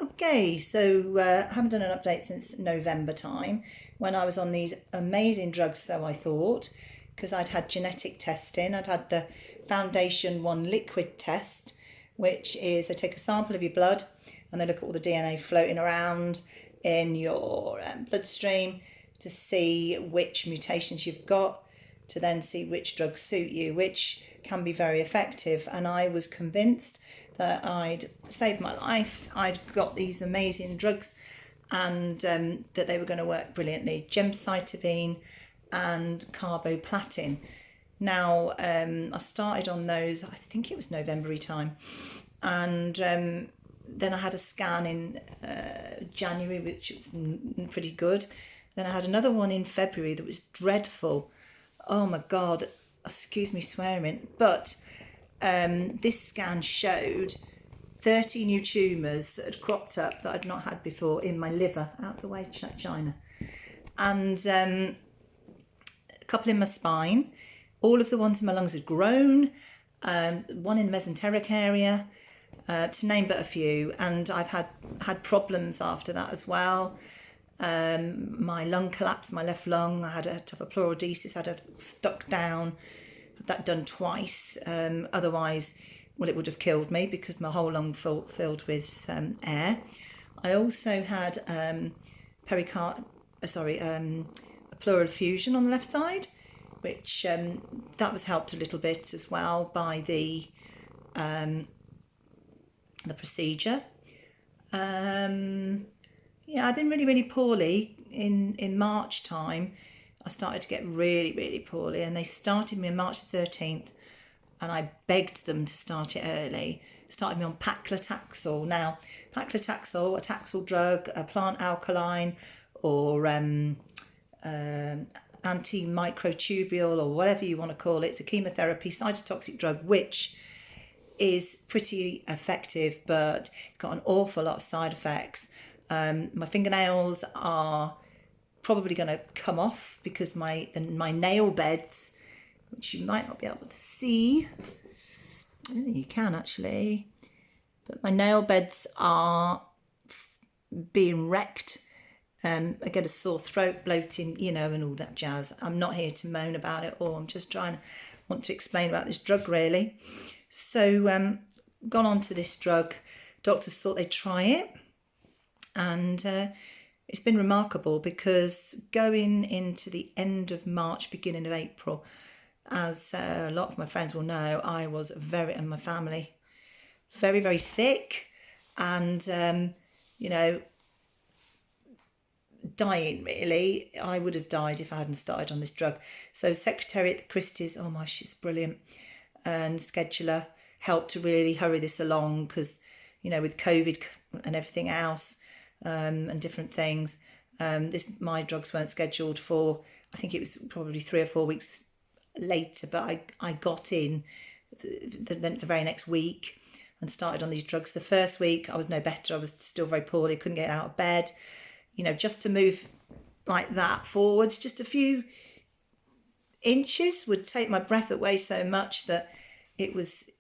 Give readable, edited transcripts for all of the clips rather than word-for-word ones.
Okay, so I haven't done an update since November time when I was on these amazing drugs, so I thought, because I'd had genetic testing. I'd had the Foundation 1 liquid test, which is they take a sample of your blood and they look at all the DNA floating around in your bloodstream to see which mutations you've got, to then see which drugs suit you, which can be very effective. And I was convinced that I'd saved my life. I'd got these amazing drugs and that they were going to work brilliantly. Gemcitabine and carboplatin. Now, I started on those, I think it was November time. And then I had a scan in January, which was pretty good. Then I had another one in February that was dreadful. Oh my God, excuse me swearing. But this scan showed 30 new tumours that had cropped up that I'd not had before in my liver, out the way, China. And a couple in my spine. All of the ones in my lungs had grown. One in the mesenteric area, to name but a few. And I've had problems after that as well. My lung collapsed, my left lung. I had to have a pleurodesis, had it stuck down. Had that done twice. Otherwise, well, it would have killed me because my whole lung filled with air. I also had a pleural effusion on the left side, which that was helped a little bit as well by the procedure. I've been really, really poorly. In March time, I started to get really, really poorly, and they started me on March the 13th, and I begged them to start it early. Started me on Paclitaxel. Now, Paclitaxel, a Taxol drug, a plant alkaline, or antimicrotubule, or whatever you want to call it. It's a chemotherapy, cytotoxic drug, which is pretty effective, but it's got an awful lot of side effects. My fingernails are probably going to come off because my nail beds, which you might not be able to see, I don't think you can actually, but my nail beds are being wrecked. I get a sore throat, bloating, and all that jazz. I'm not here to moan about it all. I'm just want to explain about this drug really. So gone on to this drug. Doctors thought they'd try it, and it's been remarkable because going into the end of March, beginning of April, as a lot of my friends will know, I was and my family, very, very sick, and dying really. I would have died if I hadn't started on this drug. So Secretary at the Christie's, oh my, she's brilliant, and scheduler helped to really hurry this along because, with COVID and everything else, and different things, my drugs weren't scheduled for, I think it was probably 3 or 4 weeks later, but I got in the very next week and started on these drugs. The first week I was no better. I was still very poorly, couldn't get out of bed. Just to move like that forwards, just a few inches would take my breath away so much that it was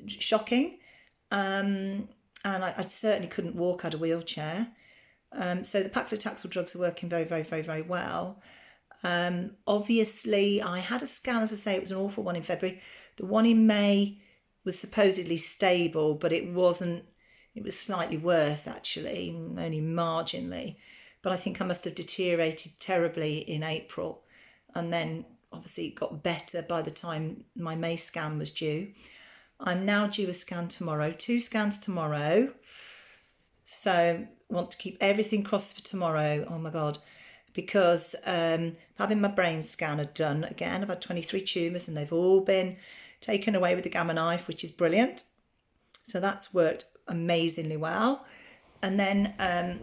shocking. And I certainly couldn't walk out of a wheelchair. So the Paclitaxel drugs are working very, very, very, very well. Obviously, I had a scan, as I say, it was an awful one in February. The one in May was supposedly stable, but it wasn't. It was slightly worse, actually, only marginally. But I think I must have deteriorated terribly in April. And then, obviously, it got better by the time my May scan was due. I'm now due a scan tomorrow, 2 scans tomorrow. So want to keep everything crossed for tomorrow. Oh my God. Because having my brain scanner done again, I've had 23 tumours and they've all been taken away with the gamma knife, which is brilliant. So that's worked amazingly well. And then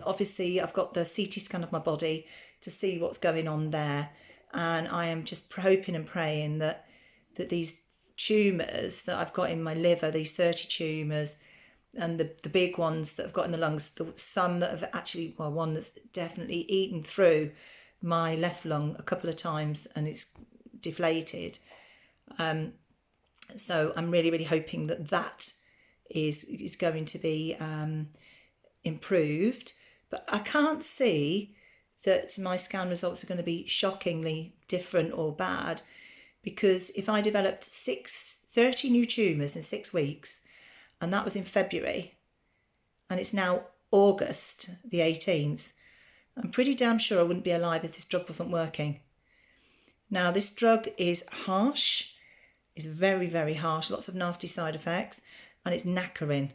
obviously I've got the CT scan of my body to see what's going on there. And I am just hoping and praying that these tumours that I've got in my liver, these 30 tumours, and the big ones that I've got in the lungs, some that have actually, well, one that's definitely eaten through my left lung a couple of times and it's deflated. So I'm really, really hoping that is going to be improved, but I can't see that my scan results are going to be shockingly different or bad, because if I developed 30 new tumours in 6 weeks, and that was in February, and it's now August the 18th, I'm pretty damn sure I wouldn't be alive if this drug wasn't working. Now, this drug is harsh. It's very, very harsh, lots of nasty side effects, and it's knackering.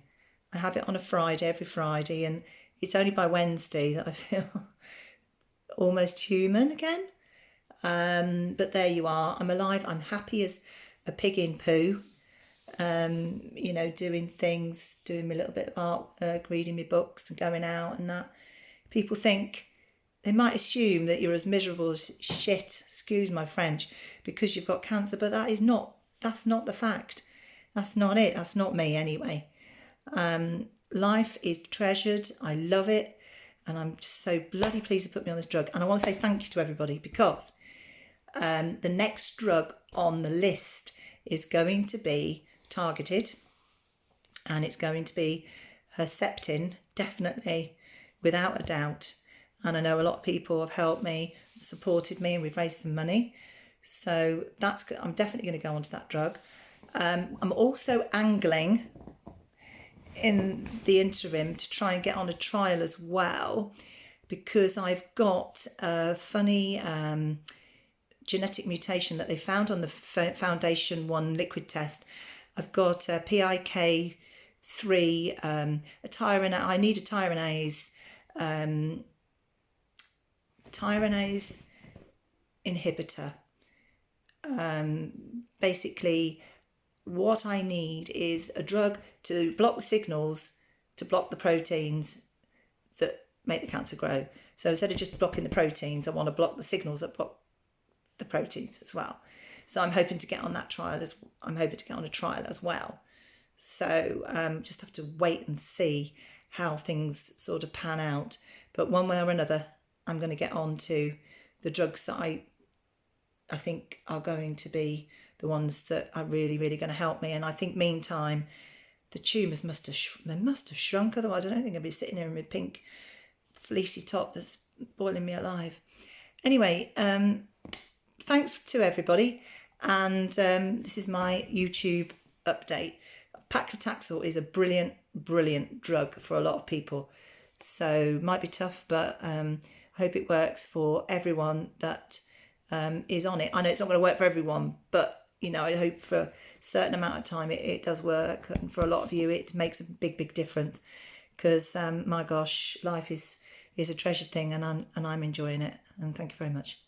I have it on a Friday, every Friday, and it's only by Wednesday that I feel almost human again. But there you are. I'm alive. I'm happy as a pig in poo. Doing things, doing my little bit of artwork, reading my books and going out and that. People think, they might assume that you're as miserable as shit, excuse my French, because you've got cancer, but that's not the fact. That's not it. That's not me anyway. Life is treasured. I love it. And I'm just so bloody pleased to put me on this drug. And I want to say thank you to everybody, because the next drug on the list is going to be targeted, and it's going to be Herceptin, definitely, without a doubt. And I know a lot of people have helped me, supported me, and we've raised some money. So that's good. I'm definitely going to go onto that drug. I'm also angling in the interim to try and get on a trial as well, because I've got a funny genetic mutation that they found on the Foundation 1 liquid test. I've got a PIK3, a tyranase. I need a tyranase inhibitor. Basically, what I need is a drug to block the signals, to block the proteins that make the cancer grow. So instead of just blocking the proteins, I want to block the signals that block the proteins as well. So I'm hoping to get on that trial a trial as well. So just have to wait and see how things sort of pan out. But one way or another, I'm going to get on to the drugs that I think are going to be the ones that are really, really going to help me. And I think meantime, the tumours must have shrunk. Otherwise, I don't think I'd be sitting here in my pink fleecy top that's boiling me alive. Anyway, thanks to everybody. And this is my YouTube update. Paclitaxel is a brilliant, brilliant drug for a lot of people. So might be tough, but I hope it works for everyone that is on it. I know it's not going to work for everyone, but I hope for a certain amount of time it does work. And for a lot of you, it makes a big, big difference, because my gosh, life is a treasured thing, and I'm enjoying it. And thank you very much.